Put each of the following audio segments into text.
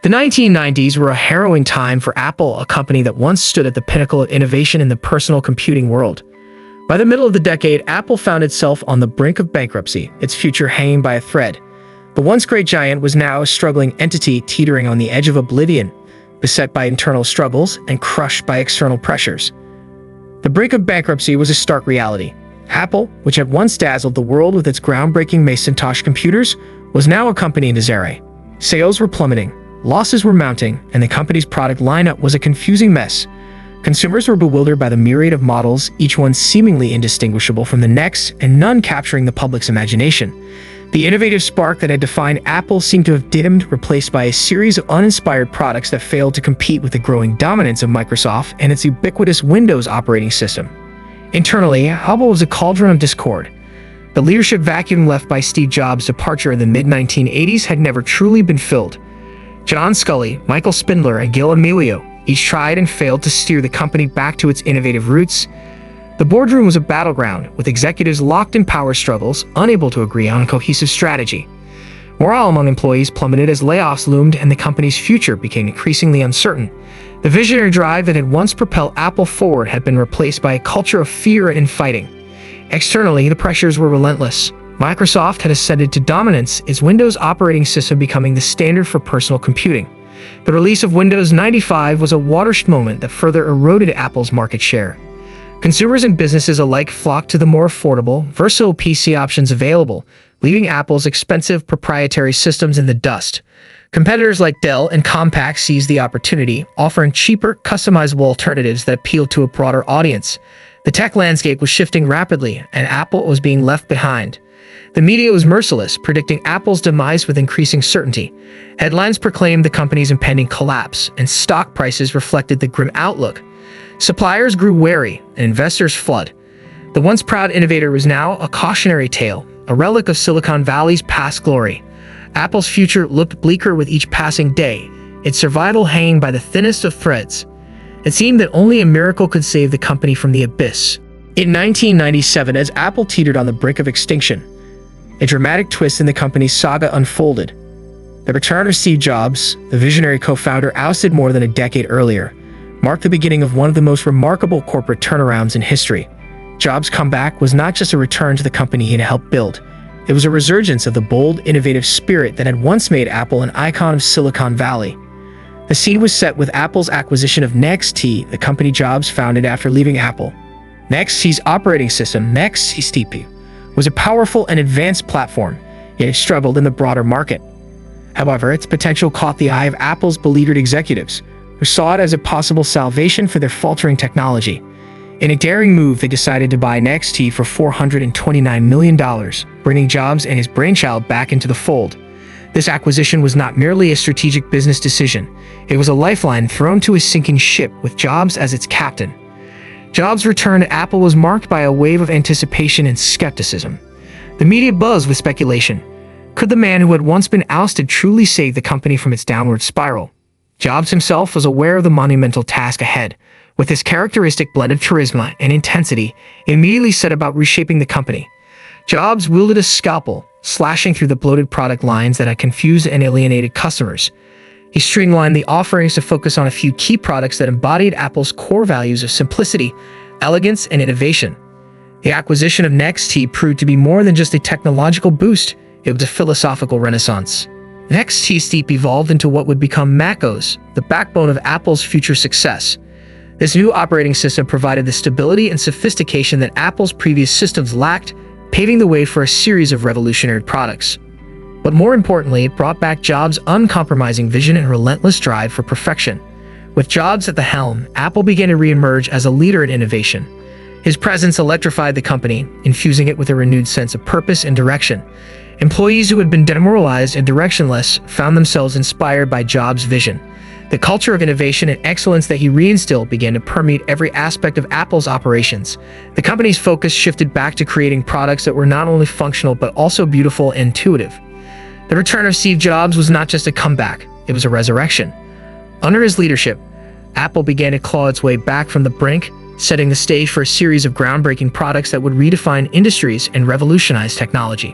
The 1990s were a harrowing time for Apple, a company that once stood at the pinnacle of innovation in the personal computing world. By the middle of the decade, Apple found itself on the brink of bankruptcy, its future hanging by a thread. The once great giant was now a struggling entity teetering on the edge of oblivion, beset by internal struggles and crushed by external pressures. The brink of bankruptcy was a stark reality. Apple, which had once dazzled the world with its groundbreaking Macintosh computers, was now a company in disarray. Sales were plummeting, losses were mounting, and the company's product lineup was a confusing mess. Consumers were bewildered by the myriad of models, each one seemingly indistinguishable from the next, and none capturing the public's imagination. The innovative spark that had defined Apple seemed to have dimmed, replaced by a series of uninspired products that failed to compete with the growing dominance of Microsoft and its ubiquitous Windows operating system. Internally, Apple was a cauldron of discord. The leadership vacuum left by Steve Jobs' departure in the mid-1980s had never truly been filled. John Sculley, Michael Spindler, and Gil Amelio each tried and failed to steer the company back to its innovative roots. The boardroom was a battleground, with executives locked in power struggles, unable to agree on a cohesive strategy. Morale among employees plummeted as layoffs loomed and the company's future became increasingly uncertain. The visionary drive that had once propelled Apple forward had been replaced by a culture of fear and infighting. Externally, the pressures were relentless. Microsoft had ascended to dominance, its Windows operating system becoming the standard for personal computing. The release of Windows 95 was a watershed moment that further eroded Apple's market share. Consumers and businesses alike flocked to the more affordable, versatile PC options available, leaving Apple's expensive proprietary systems in the dust. Competitors like Dell and Compaq seized the opportunity, offering cheaper, customizable alternatives that appealed to a broader audience. The tech landscape was shifting rapidly, and Apple was being left behind. The media was merciless, predicting Apple's demise with increasing certainty. Headlines proclaimed the company's impending collapse, and stock prices reflected the grim outlook. Suppliers grew wary, and investors flooded. The once proud innovator was now a cautionary tale, a relic of Silicon Valley's past glory. Apple's future looked bleaker with each passing day, its survival hanging by the thinnest of threads. It seemed that only a miracle could save the company from the abyss. In 1997, as Apple teetered on the brink of extinction, a dramatic twist in the company's saga unfolded. The return of Steve Jobs, the visionary co-founder ousted more than a decade earlier, marked the beginning of one of the most remarkable corporate turnarounds in history. Jobs' comeback was not just a return to the company he had helped build. It was a resurgence of the bold, innovative spirit that had once made Apple an icon of Silicon Valley. The scene was set with Apple's acquisition of NXT, the company Jobs founded after leaving Apple. NXT's operating system, NXT, was a powerful and advanced platform, yet it struggled in the broader market. However, its potential caught the eye of Apple's beleaguered executives, who saw it as a possible salvation for their faltering technology. In a daring move, they decided to buy NXT for $429 million, bringing Jobs and his brainchild back into the fold. This acquisition was not merely a strategic business decision. It was a lifeline thrown to a sinking ship with Jobs as its captain. Jobs' return to Apple was marked by a wave of anticipation and skepticism. The media buzzed with speculation. Could the man who had once been ousted truly save the company from its downward spiral? Jobs himself was aware of the monumental task ahead. With his characteristic blend of charisma and intensity, he immediately set about reshaping the company. Jobs wielded a scalpel, slashing through the bloated product lines that had confused and alienated customers. He streamlined the offerings to focus on a few key products that embodied Apple's core values of simplicity, elegance, and innovation. The acquisition of NXT proved to be more than just a technological boost, it was a philosophical renaissance. NXT evolved into what would become macOS, the backbone of Apple's future success. This new operating system provided the stability and sophistication that Apple's previous systems lacked, paving the way for a series of revolutionary products. But more importantly, it brought back Jobs' uncompromising vision and relentless drive for perfection. With Jobs at the helm, Apple began to re-emerge as a leader in innovation. His presence electrified the company, infusing it with a renewed sense of purpose and direction. Employees who had been demoralized and directionless found themselves inspired by Jobs' vision. The culture of innovation and excellence that he reinstilled began to permeate every aspect of Apple's operations. The company's focus shifted back to creating products that were not only functional but also beautiful and intuitive. The return of Steve Jobs was not just a comeback, it was a resurrection. Under his leadership, Apple began to claw its way back from the brink, setting the stage for a series of groundbreaking products that would redefine industries and revolutionize technology.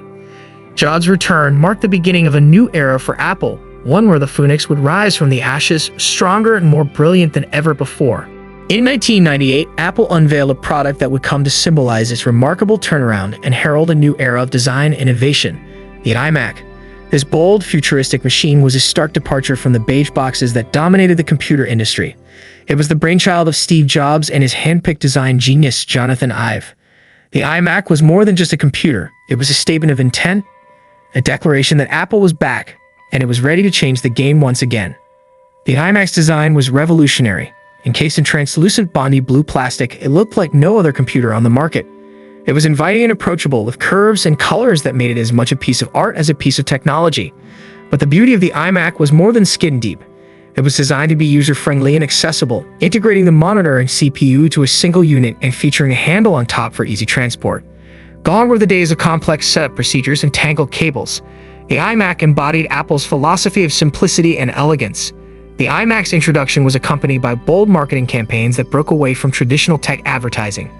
Jobs' return marked the beginning of a new era for Apple, one where the phoenix would rise from the ashes, stronger and more brilliant than ever before. In 1998, Apple unveiled a product that would come to symbolize its remarkable turnaround and herald a new era of design and innovation, the iMac. This bold, futuristic machine was a stark departure from the beige boxes that dominated the computer industry. It was the brainchild of Steve Jobs and his handpicked design genius, Jonathan Ive. The iMac was more than just a computer. It was a statement of intent, a declaration that Apple was back, and it was ready to change the game once again. The iMac's design was revolutionary. Encased in translucent Bondi blue plastic, it looked like no other computer on the market. It was inviting and approachable, with curves and colors that made it as much a piece of art as a piece of technology. But the beauty of the iMac was more than skin deep. It was designed to be user-friendly and accessible, integrating the monitor and CPU to a single unit and featuring a handle on top for easy transport. Gone were the days of complex setup procedures and tangled cables. The iMac embodied Apple's philosophy of simplicity and elegance. The iMac's introduction was accompanied by bold marketing campaigns that broke away from traditional tech advertising.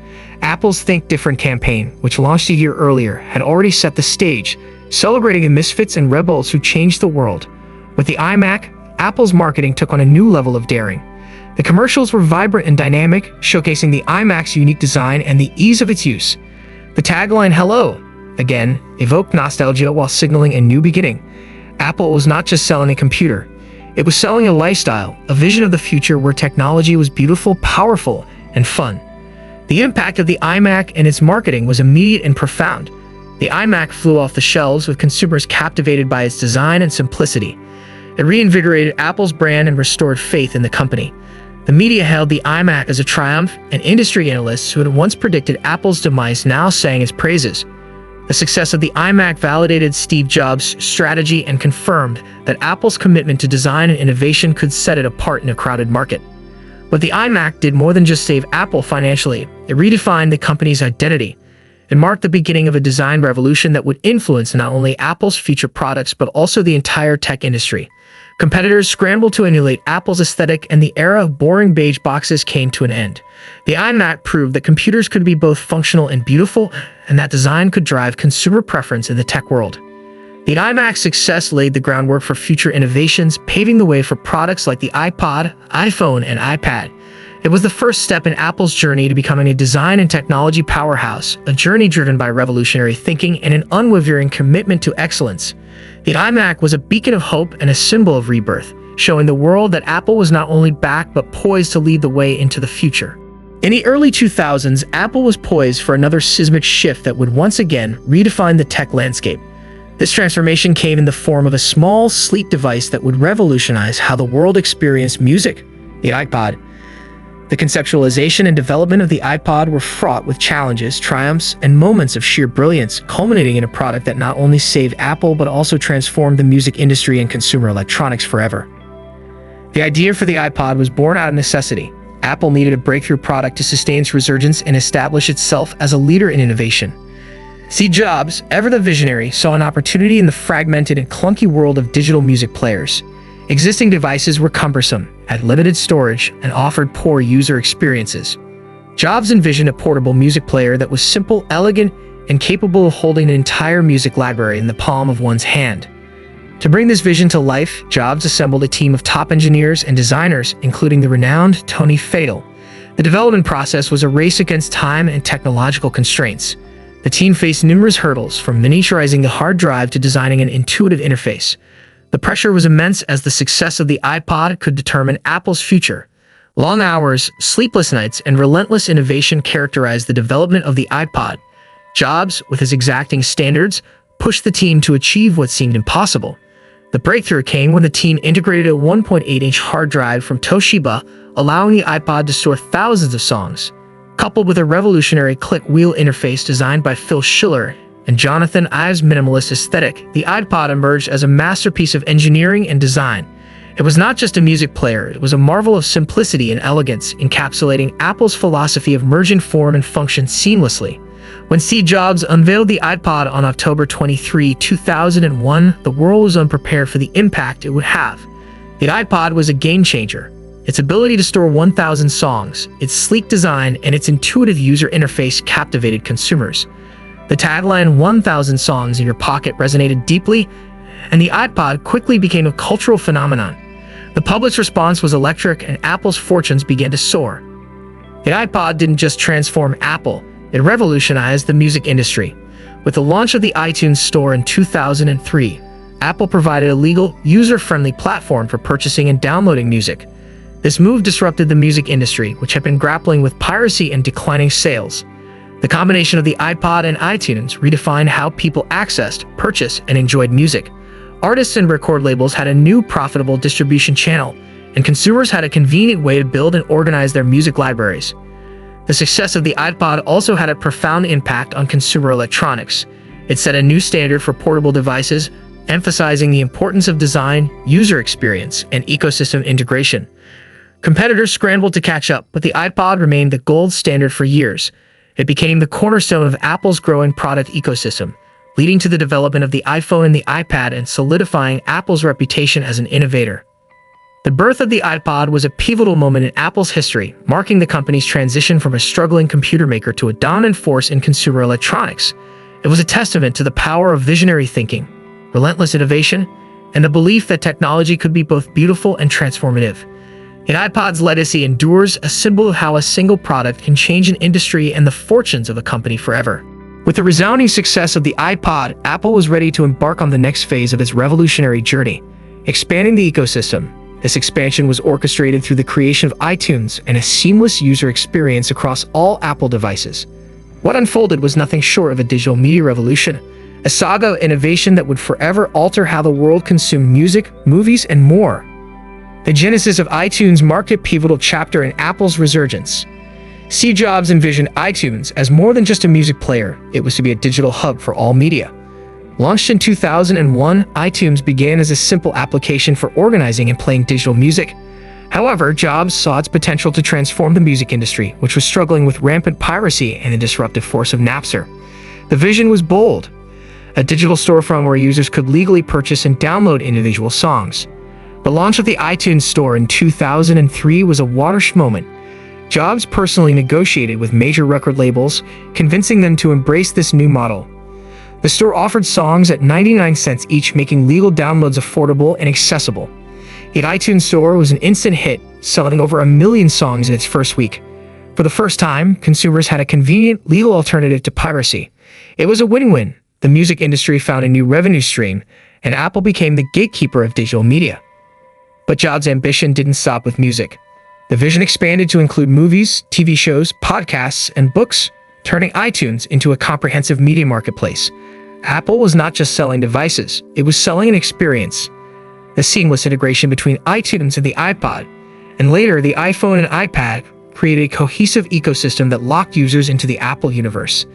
Apple's Think Different campaign, which launched a year earlier, had already set the stage, celebrating the misfits and rebels who changed the world. With the iMac, Apple's marketing took on a new level of daring. The commercials were vibrant and dynamic, showcasing the iMac's unique design and the ease of its use. The tagline, "Hello Again," evoked nostalgia while signaling a new beginning. Apple was not just selling a computer. It was selling a lifestyle, a vision of the future where technology was beautiful, powerful, and fun. The impact of the iMac and its marketing was immediate and profound. The iMac flew off the shelves with consumers captivated by its design and simplicity. It reinvigorated Apple's brand and restored faith in the company. The media hailed the iMac as a triumph, and industry analysts who had once predicted Apple's demise now sang its praises. The success of the iMac validated Steve Jobs' strategy and confirmed that Apple's commitment to design and innovation could set it apart in a crowded market. But the iMac did more than just save Apple financially. It redefined the company's identity. It marked the beginning of a design revolution that would influence not only Apple's future products but also the entire tech industry. Competitors scrambled to emulate Apple's aesthetic, and the era of boring beige boxes came to an end. The iMac proved that computers could be both functional and beautiful, and that design could drive consumer preference in the tech world. The iMac's success laid the groundwork for future innovations, paving the way for products like the iPod, iPhone, and iPad. It was the first step in Apple's journey to becoming a design and technology powerhouse, a journey driven by revolutionary thinking and an unwavering commitment to excellence. The iMac was a beacon of hope and a symbol of rebirth, showing the world that Apple was not only back but poised to lead the way into the future. In the early 2000s, Apple was poised for another seismic shift that would once again redefine the tech landscape. This transformation came in the form of a small, sleek device that would revolutionize how the world experienced music, the iPod. The conceptualization and development of the iPod were fraught with challenges, triumphs, and moments of sheer brilliance, culminating in a product that not only saved Apple but also transformed the music industry and consumer electronics forever. The idea for the iPod was born out of necessity. Apple needed a breakthrough product to sustain its resurgence and establish itself as a leader in innovation. Steve Jobs, ever the visionary, saw an opportunity in the fragmented and clunky world of digital music players. Existing devices were cumbersome, had limited storage, and offered poor user experiences. Jobs envisioned a portable music player that was simple, elegant, and capable of holding an entire music library in the palm of one's hand. To bring this vision to life, Jobs assembled a team of top engineers and designers, including the renowned Tony Fadell. The development process was a race against time and technological constraints. The team faced numerous hurdles, from miniaturizing the hard drive to designing an intuitive interface. The pressure was immense, as the success of the iPod could determine Apple's future. Long hours, sleepless nights, and relentless innovation characterized the development of the iPod. Jobs, with his exacting standards, pushed the team to achieve what seemed impossible. The breakthrough came when the team integrated a 1.8-inch hard drive from Toshiba, allowing the iPod to store thousands of songs. Coupled with a revolutionary click wheel interface designed by Phil Schiller and Jonathan Ive's minimalist aesthetic, the iPod emerged as a masterpiece of engineering and design. It was not just a music player, it was a marvel of simplicity and elegance, encapsulating Apple's philosophy of merging form and function seamlessly. When Steve Jobs unveiled the iPod on October 23, 2001, the world was unprepared for the impact it would have. The iPod was a game-changer. Its ability to store 1,000 songs, its sleek design, and its intuitive user interface captivated consumers. The tagline, "1,000 songs in your pocket," resonated deeply, and the iPod quickly became a cultural phenomenon. The public's response was electric, and Apple's fortunes began to soar. The iPod didn't just transform Apple, it revolutionized the music industry. With the launch of the iTunes Store in 2003, Apple provided a legal, user-friendly platform for purchasing and downloading music. This move disrupted the music industry, which had been grappling with piracy and declining sales. The combination of the iPod and iTunes redefined how people accessed, purchased, and enjoyed music. Artists and record labels had a new profitable distribution channel, and consumers had a convenient way to build and organize their music libraries. The success of the iPod also had a profound impact on consumer electronics. It set a new standard for portable devices, emphasizing the importance of design, user experience, and ecosystem integration. Competitors scrambled to catch up, but the iPod remained the gold standard for years. It became the cornerstone of Apple's growing product ecosystem, leading to the development of the iPhone and the iPad and solidifying Apple's reputation as an innovator. The birth of the iPod was a pivotal moment in Apple's history, marking the company's transition from a struggling computer maker to a dominant force in consumer electronics. It was a testament to the power of visionary thinking, relentless innovation, and the belief that technology could be both beautiful and transformative. The iPod's legacy endures, a symbol of how a single product can change an industry and the fortunes of a company forever. With the resounding success of the iPod, Apple was ready to embark on the next phase of its revolutionary journey, expanding the ecosystem. This expansion was orchestrated through the creation of iTunes and a seamless user experience across all Apple devices. What unfolded was nothing short of a digital media revolution, a saga of innovation that would forever alter how the world consumed music, movies, and more. The genesis of iTunes marked a pivotal chapter in Apple's resurgence. Steve Jobs envisioned iTunes as more than just a music player. It was to be a digital hub for all media. Launched in 2001, iTunes began as a simple application for organizing and playing digital music. However, Jobs saw its potential to transform the music industry, which was struggling with rampant piracy and the disruptive force of Napster. The vision was bold: a digital storefront where users could legally purchase and download individual songs. The launch of the iTunes Store in 2003 was a watershed moment. Jobs personally negotiated with major record labels, convincing them to embrace this new model. The store offered songs at 99 cents each, making legal downloads affordable and accessible. The iTunes Store was an instant hit, selling over 1 million songs in its first week. For the first time, consumers had a convenient, legal alternative to piracy. It was a win-win. The music industry found a new revenue stream, and Apple became the gatekeeper of digital media. But Jobs' ambition didn't stop with music. The vision expanded to include movies, TV shows, podcasts, and books, turning iTunes into a comprehensive media marketplace. Apple was not just selling devices, it was selling an experience. The seamless integration between iTunes and the iPod, and later the iPhone and iPad, created a cohesive ecosystem that locked users into the Apple universe.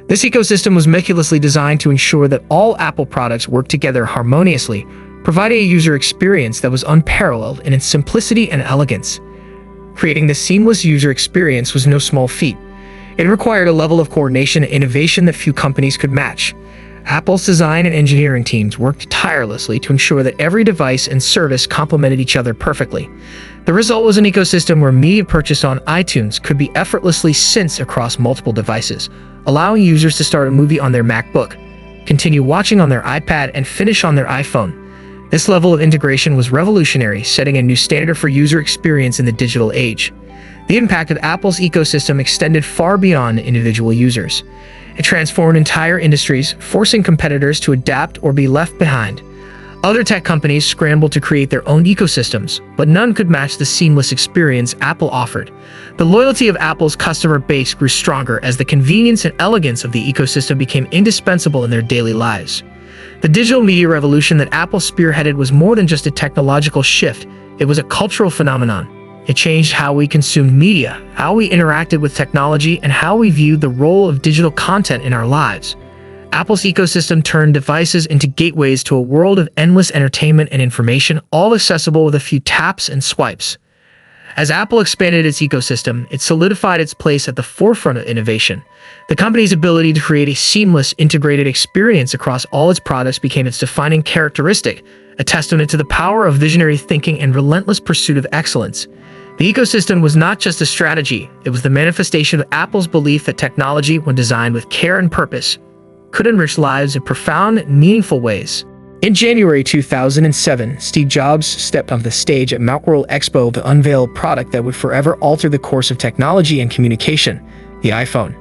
This ecosystem was meticulously designed to ensure that all Apple products worked together harmoniously, providing a user experience that was unparalleled in its simplicity and elegance. Creating this seamless user experience was no small feat. It required a level of coordination and innovation that few companies could match. Apple's design and engineering teams worked tirelessly to ensure that every device and service complemented each other perfectly. The result was an ecosystem where media purchased on iTunes could be effortlessly synced across multiple devices, allowing users to start a movie on their MacBook, continue watching on their iPad, and finish on their iPhone. This level of integration was revolutionary, setting a new standard for user experience in the digital age. The impact of Apple's ecosystem extended far beyond individual users. It transformed entire industries, forcing competitors to adapt or be left behind. Other tech companies scrambled to create their own ecosystems, but none could match the seamless experience Apple offered. The loyalty of Apple's customer base grew stronger as the convenience and elegance of the ecosystem became indispensable in their daily lives. The digital media revolution that Apple spearheaded was more than just a technological shift, it was a cultural phenomenon. It changed how we consumed media, how we interacted with technology, and how we viewed the role of digital content in our lives. Apple's ecosystem turned devices into gateways to a world of endless entertainment and information, all accessible with a few taps and swipes. As Apple expanded its ecosystem, it solidified its place at the forefront of innovation. The company's ability to create a seamless, integrated experience across all its products became its defining characteristic, a testament to the power of visionary thinking and relentless pursuit of excellence. The ecosystem was not just a strategy, it was the manifestation of Apple's belief that technology, when designed with care and purpose, could enrich lives in profound, meaningful ways. In January 2007, Steve Jobs stepped onto the stage at Mount World Expo to unveil a product that would forever alter the course of technology and communication, the iPhone.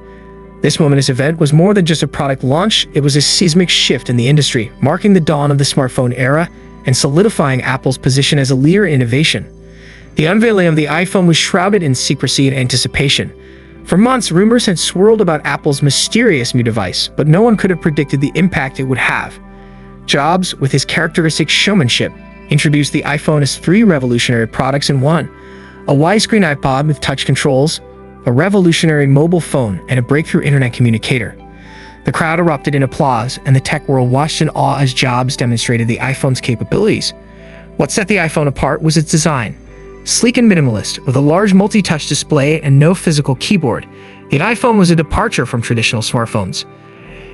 This momentous event was more than just a product launch, it was a seismic shift in the industry, marking the dawn of the smartphone era and solidifying Apple's position as a leader in innovation. The unveiling of the iPhone was shrouded in secrecy and anticipation. For months, rumors had swirled about Apple's mysterious new device, but no one could have predicted the impact it would have. Jobs, with his characteristic showmanship, introduced the iPhone as three revolutionary products in one: a widescreen iPod with touch controls, a revolutionary mobile phone, and a breakthrough internet communicator. The crowd erupted in applause, and the tech world watched in awe as Jobs demonstrated the iPhone's capabilities. What set the iPhone apart was its design. Sleek and minimalist, with a large multi-touch display and no physical keyboard, the iPhone was a departure from traditional smartphones.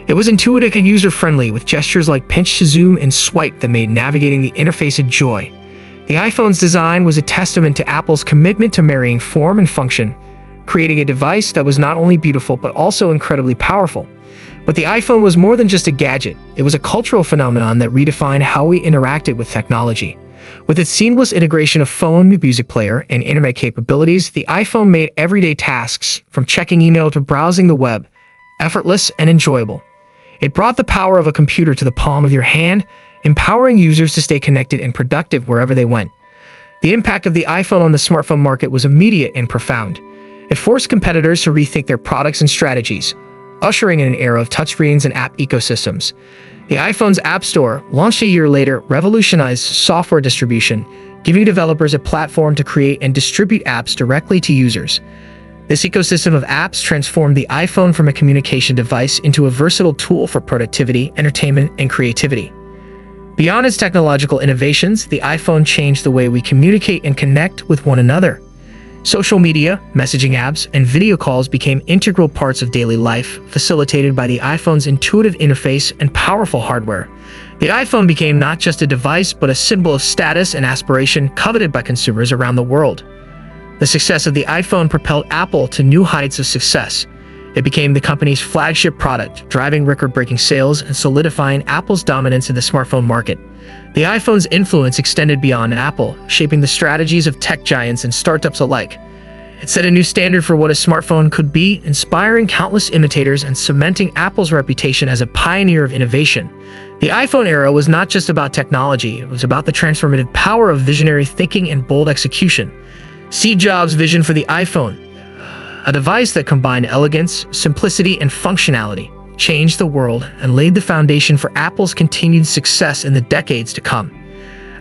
It was intuitive and user-friendly, with gestures like pinch to zoom and swipe that made navigating the interface a joy. The iPhone's design was a testament to Apple's commitment to marrying form and function, creating a device that was not only beautiful but also incredibly powerful. But the iPhone was more than just a gadget. It was a cultural phenomenon that redefined how we interacted with technology. With its seamless integration of phone, music player, and internet capabilities, the iPhone made everyday tasks, from checking email to browsing the web, effortless and enjoyable. It brought the power of a computer to the palm of your hand, empowering users to stay connected and productive wherever they went. The impact of the iPhone on the smartphone market was immediate and profound. It forced competitors to rethink their products and strategies, ushering in an era of touchscreens and app ecosystems. The iPhone's App Store, launched a year later, revolutionized software distribution, giving developers a platform to create and distribute apps directly to users. This ecosystem of apps transformed the iPhone from a communication device into a versatile tool for productivity, entertainment, and creativity. Beyond its technological innovations, the iPhone changed the way we communicate and connect with one another. Social media, messaging apps, and video calls became integral parts of daily life, facilitated by the iPhone's intuitive interface and powerful hardware. The iPhone became not just a device, but a symbol of status and aspiration coveted by consumers around the world. The success of the iPhone propelled Apple to new heights of success. It became the company's flagship product, driving record-breaking sales and solidifying Apple's dominance in the smartphone market. The iPhone's influence extended beyond Apple, shaping the strategies of tech giants and startups alike. It set a new standard for what a smartphone could be, inspiring countless imitators and cementing Apple's reputation as a pioneer of innovation. The iPhone era was not just about technology, it was about the transformative power of visionary thinking and bold execution. Steve Jobs' vision for the iPhone, a device that combined elegance, simplicity, and functionality, changed the world and laid the foundation for Apple's continued success in the decades to come.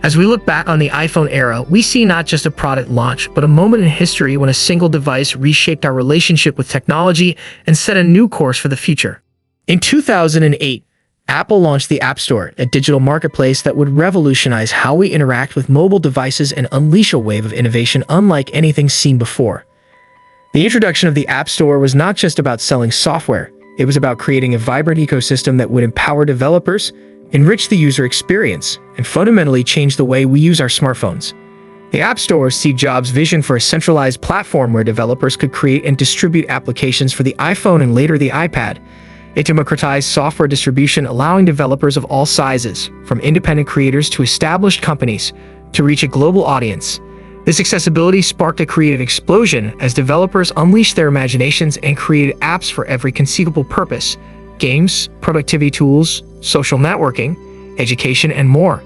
As we look back on the iPhone era, we see not just a product launch, but a moment in history when a single device reshaped our relationship with technology and set a new course for the future. In 2008, Apple launched the App Store, a digital marketplace that would revolutionize how we interact with mobile devices and unleash a wave of innovation unlike anything seen before. The introduction of the App Store was not just about selling software, it was about creating a vibrant ecosystem that would empower developers, enrich the user experience, and fundamentally change the way we use our smartphones. The App Store was Steve Jobs' vision for a centralized platform where developers could create and distribute applications for the iPhone and later the iPad. It democratized software distribution, allowing developers of all sizes, from independent creators to established companies, to reach a global audience. This accessibility sparked a creative explosion as developers unleashed their imaginations and created apps for every conceivable purpose: games, productivity tools, social networking, education, and more.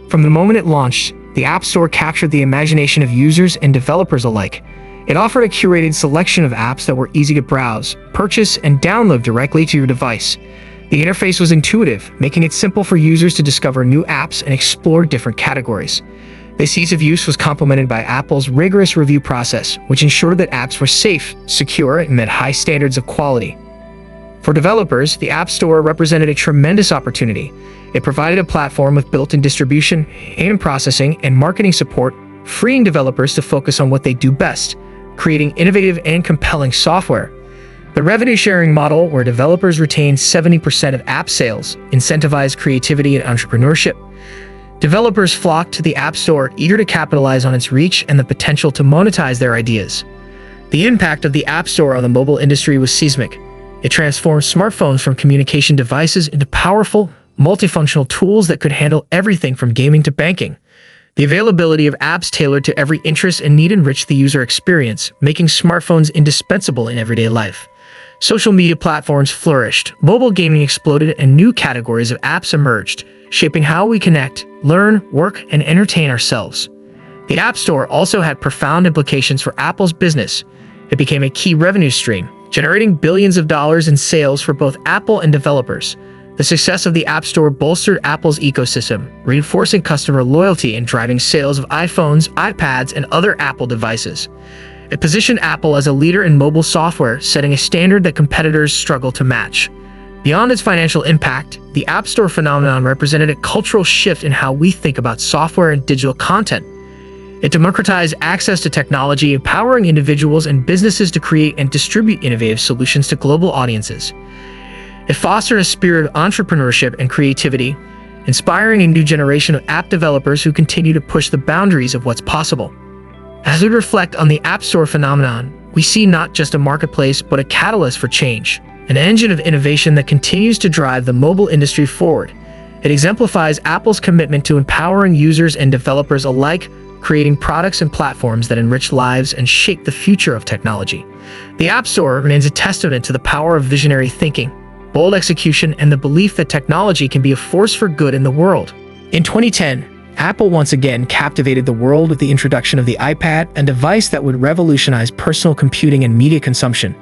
From the moment it launched, the App Store captured the imagination of users and developers alike. It offered a curated selection of apps that were easy to browse, purchase, and download directly to your device. The interface was intuitive, making it simple for users to discover new apps and explore different categories. This ease of use was complemented by Apple's rigorous review process, which ensured that apps were safe, secure, and met high standards of quality. For developers, the App Store represented a tremendous opportunity. It provided a platform with built-in distribution, payment processing, and marketing support, freeing developers to focus on what they do best: creating innovative and compelling software. The revenue-sharing model, where developers retain 70% of app sales, incentivized creativity and entrepreneurship. Developers flocked to the App Store, eager to capitalize on its reach and the potential to monetize their ideas. The impact of the App Store on the mobile industry was seismic. It transformed smartphones from communication devices into powerful, multifunctional tools that could handle everything from gaming to banking. The availability of apps tailored to every interest and need enriched the user experience, making smartphones indispensable in everyday life. Social media platforms flourished, mobile gaming exploded, and new categories of apps emerged, shaping how we connect, learn, work, and entertain ourselves. The App Store also had profound implications for Apple's business. It became a key revenue stream, generating billions of dollars in sales for both Apple and developers. The success of the App Store bolstered Apple's ecosystem, reinforcing customer loyalty and driving sales of iPhones, iPads, and other Apple devices. It positioned Apple as a leader in mobile software, setting a standard that competitors struggle to match. Beyond its financial impact, the App Store phenomenon represented a cultural shift in how we think about software and digital content. It democratized access to technology, empowering individuals and businesses to create and distribute innovative solutions to global audiences. It fostered a spirit of entrepreneurship and creativity, inspiring a new generation of app developers who continue to push the boundaries of what's possible. As we reflect on the App Store phenomenon, we see not just a marketplace but a catalyst for change, an engine of innovation that continues to drive the mobile industry forward. It exemplifies Apple's commitment to empowering users and developers alike, creating products and platforms that enrich lives and shape the future of technology. The App Store remains a testament to the power of visionary thinking, bold execution, and the belief that technology can be a force for good in the world. In 2010, Apple once again captivated the world with the introduction of the iPad, a device that would revolutionize personal computing and media consumption.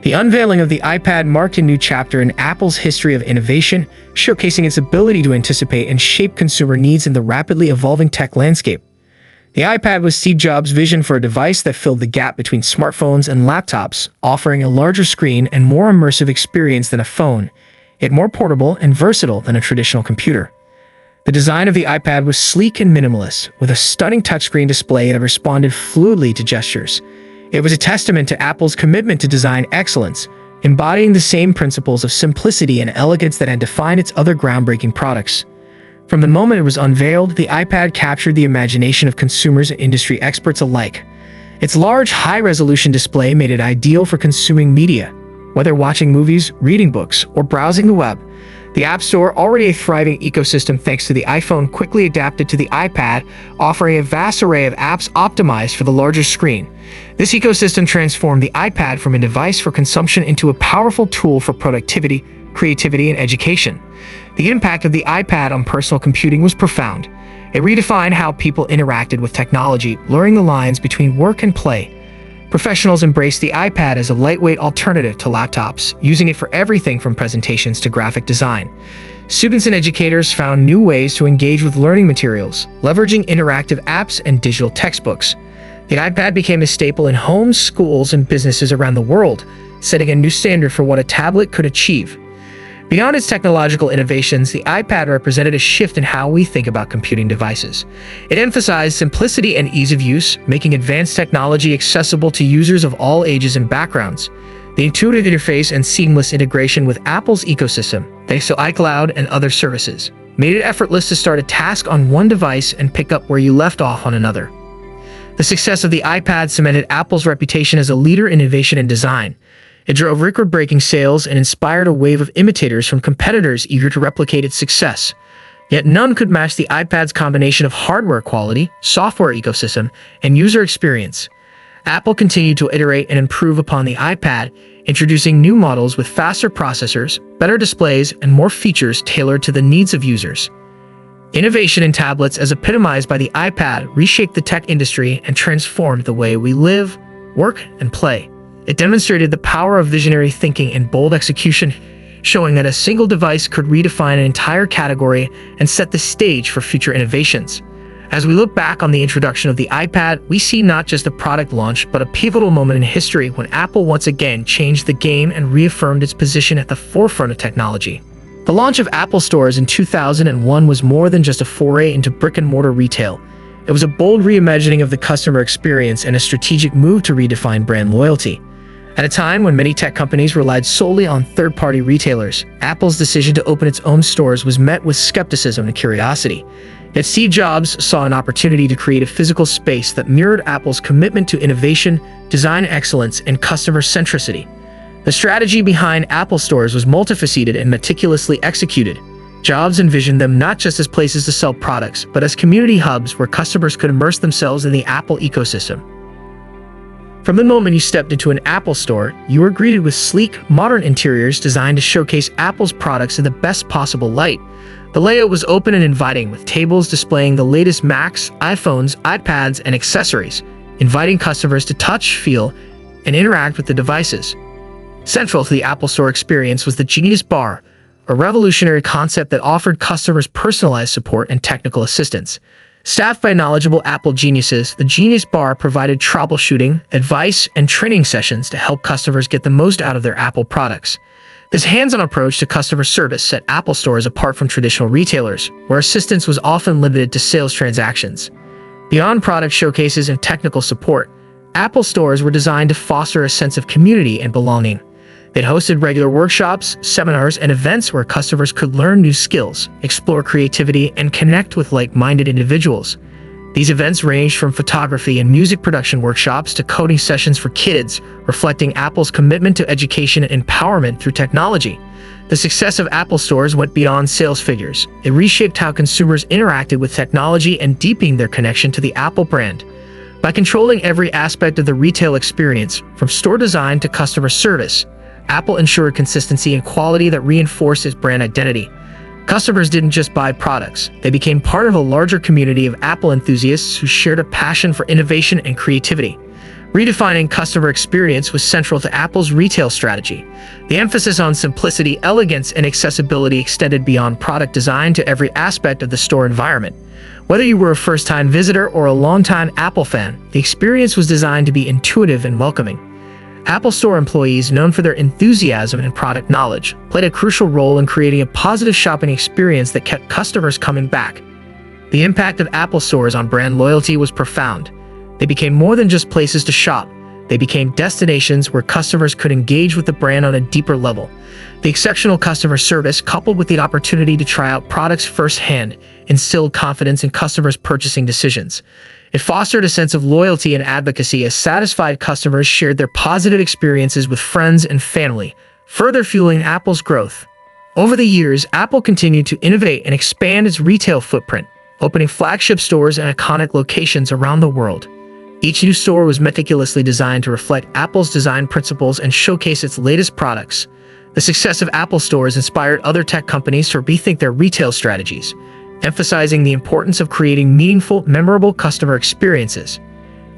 The unveiling of the iPad marked a new chapter in Apple's history of innovation, showcasing its ability to anticipate and shape consumer needs in the rapidly evolving tech landscape. The iPad was Steve Jobs' vision for a device that filled the gap between smartphones and laptops, offering a larger screen and more immersive experience than a phone, yet more portable and versatile than a traditional computer. The design of the iPad was sleek and minimalist, with a stunning touchscreen display that responded fluidly to gestures. It was a testament to Apple's commitment to design excellence, embodying the same principles of simplicity and elegance that had defined its other groundbreaking products. From the moment it was unveiled, the iPad captured the imagination of consumers and industry experts alike. Its large, high-resolution display made it ideal for consuming media, whether watching movies, reading books, or browsing the web. The App Store, already a thriving ecosystem thanks to the iPhone, quickly adapted to the iPad, offering a vast array of apps optimized for the larger screen. This ecosystem transformed the iPad from a device for consumption into a powerful tool for productivity, creativity, and education. The impact of the iPad on personal computing was profound. It redefined how people interacted with technology, blurring the lines between work and play. Professionals embraced the iPad as a lightweight alternative to laptops, using it for everything from presentations to graphic design. Students and educators found new ways to engage with learning materials, leveraging interactive apps and digital textbooks. The iPad became a staple in homes, schools, and businesses around the world, setting a new standard for what a tablet could achieve. Beyond its technological innovations, the iPad represented a shift in how we think about computing devices. It emphasized simplicity and ease of use, making advanced technology accessible to users of all ages and backgrounds. The intuitive interface and seamless integration with Apple's ecosystem, thanks to iCloud and other services, made it effortless to start a task on one device and pick up where you left off on another. The success of the iPad cemented Apple's reputation as a leader in innovation and design. It drove record-breaking sales and inspired a wave of imitators from competitors eager to replicate its success. Yet none could match the iPad's combination of hardware quality, software ecosystem, and user experience. Apple continued to iterate and improve upon the iPad, introducing new models with faster processors, better displays, and more features tailored to the needs of users. Innovation in tablets, as epitomized by the iPad, reshaped the tech industry and transformed the way we live, work, and play. It demonstrated the power of visionary thinking and bold execution, showing that a single device could redefine an entire category and set the stage for future innovations. As we look back on the introduction of the iPad, we see not just a product launch, but a pivotal moment in history when Apple once again changed the game and reaffirmed its position at the forefront of technology. The launch of Apple stores in 2001 was more than just a foray into brick-and-mortar retail. It was a bold reimagining of the customer experience and a strategic move to redefine brand loyalty. At a time when many tech companies relied solely on third-party retailers, Apple's decision to open its own stores was met with skepticism and curiosity. Yet Steve Jobs saw an opportunity to create a physical space that mirrored Apple's commitment to innovation, design excellence, and customer centricity. The strategy behind Apple stores was multifaceted and meticulously executed. Jobs envisioned them not just as places to sell products, but as community hubs where customers could immerse themselves in the Apple ecosystem. From the moment you stepped into an Apple store, you were greeted with sleek, modern interiors designed to showcase Apple's products in the best possible light. The layout was open and inviting, with tables displaying the latest Macs, iPhones, iPads, and accessories, inviting customers to touch, feel, and interact with the devices. Central to the Apple Store experience was the Genius Bar, a revolutionary concept that offered customers personalized support and technical assistance. Staffed by knowledgeable Apple geniuses, the Genius Bar provided troubleshooting, advice, and training sessions to help customers get the most out of their Apple products. This hands-on approach to customer service set Apple stores apart from traditional retailers, where assistance was often limited to sales transactions. Beyond product showcases and technical support, Apple stores were designed to foster a sense of community and belonging. It hosted regular workshops, seminars, and events where customers could learn new skills, explore creativity, and connect with like-minded individuals. These events ranged from photography and music production workshops to coding sessions for kids, reflecting Apple's commitment to education and empowerment through technology. The success of Apple stores went beyond sales figures. It reshaped how consumers interacted with technology and deepening their connection to the Apple brand. By controlling every aspect of the retail experience, from store design to customer service, Apple ensured consistency and quality that reinforced its brand identity. Customers didn't just buy products, they became part of a larger community of Apple enthusiasts who shared a passion for innovation and creativity. Redefining customer experience was central to Apple's retail strategy. The emphasis on simplicity, elegance, and accessibility extended beyond product design to every aspect of the store environment. Whether you were a first-time visitor or a long-time Apple fan, the experience was designed to be intuitive and welcoming. Apple Store employees, known for their enthusiasm and product knowledge, played a crucial role in creating a positive shopping experience that kept customers coming back. The impact of Apple stores on brand loyalty was profound. They became more than just places to shop. They became destinations where customers could engage with the brand on a deeper level. The exceptional customer service, coupled with the opportunity to try out products firsthand, instilled confidence in customers' purchasing decisions. It fostered a sense of loyalty and advocacy as satisfied customers shared their positive experiences with friends and family, further fueling Apple's growth. Over the years, Apple continued to innovate and expand its retail footprint, opening flagship stores in iconic locations around the world. Each new store was meticulously designed to reflect Apple's design principles and showcase its latest products. The success of Apple stores inspired other tech companies to rethink their retail strategies, emphasizing the importance of creating meaningful, memorable customer experiences.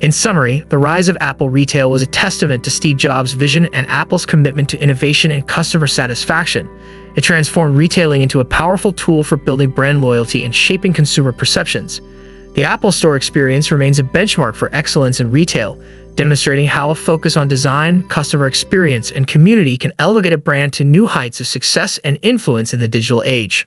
In summary, the rise of Apple retail was a testament to Steve Jobs' vision and Apple's commitment to innovation and customer satisfaction. It transformed retailing into a powerful tool for building brand loyalty and shaping consumer perceptions. The Apple Store experience remains a benchmark for excellence in retail, demonstrating how a focus on design, customer experience, and community can elevate a brand to new heights of success and influence in the digital age.